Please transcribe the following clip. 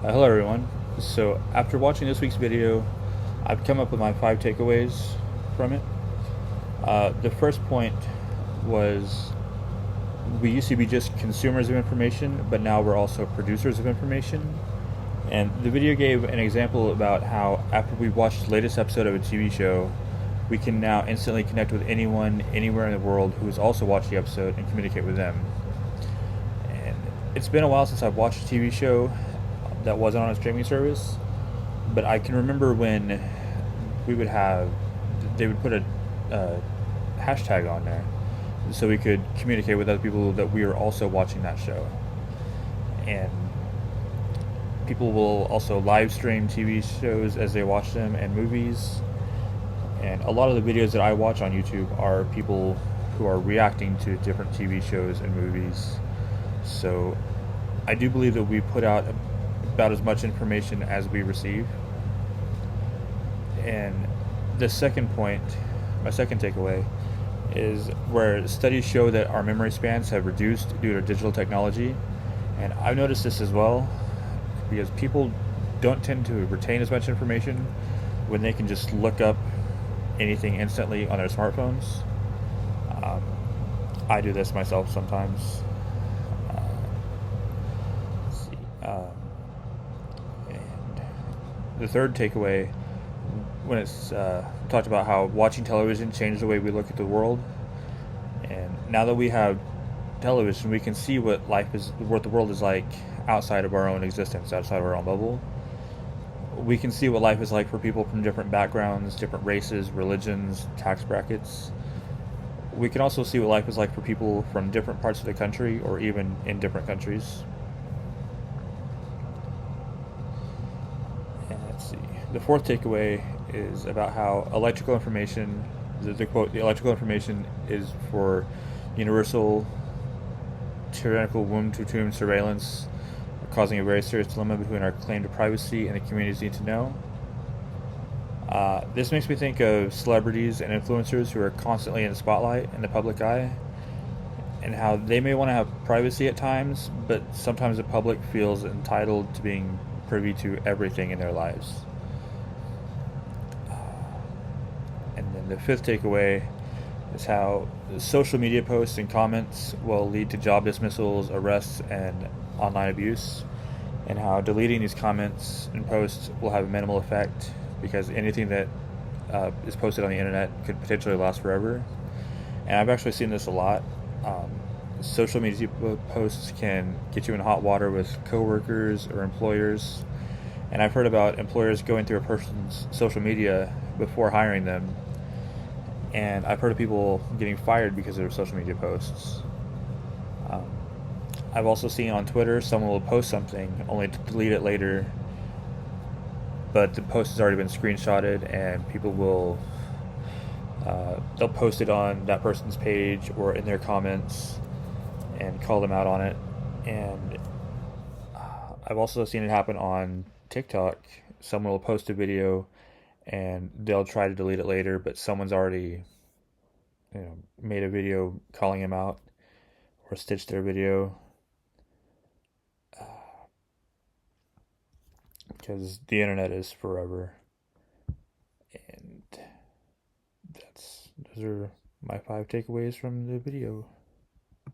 Hello everyone. So after watching this week's video, I've come up with my 5 takeaways from it. The first point was we used to be just consumers of information, but now we're also producers of information. And the video gave an example about how after we watched the latest episode of a TV show, we can now instantly connect with anyone, anywhere in the world who has also watched the episode and communicate with them. And it's been a while since I've watched a TV show that wasn't on a streaming service, but I can remember when we would have, they would put a hashtag on there so we could communicate with other people that we are also watching that show. And people will also live stream TV shows as they watch them and movies. And a lot of the videos that I watch on YouTube are people who are reacting to different TV shows and movies. So I do believe that we put out about as much information as we receive. And the second point, my second takeaway, is where studies show that our memory spans have reduced due to digital technology. And I've noticed this as well because people don't tend to retain as much information when they can just look up anything instantly on their smartphones. Um, I do this myself sometimes. Uh, let's see. And the third takeaway, when it's talked about how watching television changed the way we look at the world, and now that we have television, we can see what the world is like outside of our own existence, outside of our own bubble. We can see what life is like for people from different backgrounds, different races, religions, tax brackets. We can also see what life is like for people from different parts of the country or even in different countries. And let's see. The fourth takeaway is about how electrical information, the quote, the electrical information is for universal tyrannical womb-to-tomb surveillance, causing a very serious dilemma between our claim to privacy and the communities need to know. This makes me think of celebrities and influencers who are constantly in the spotlight, in the public eye, and how they may want to have privacy at times, but sometimes the public feels entitled to being privy to everything in their lives. And then the fifth takeaway is how social media posts and comments will lead to job dismissals, arrests, and online abuse, and how deleting these comments and posts will have a minimal effect because anything that is posted on the internet could potentially last forever. And I've actually seen this a lot. Social media posts can get you in hot water with coworkers or employers. And I've heard about employers going through a person's social media before hiring them. And I've heard of people getting fired because of their social media posts. Um, I've also seen on Twitter someone will post something only to delete it later, but the post has already been screenshotted, and people will they'll post it on that person's page or in their comments and call them out on it. And I've also seen it happen on TikTok. Someone will post a video and they'll try to delete it later, but someone's already made a video calling him out or stitched their video because the internet is forever. And those are my 5 takeaways from the video.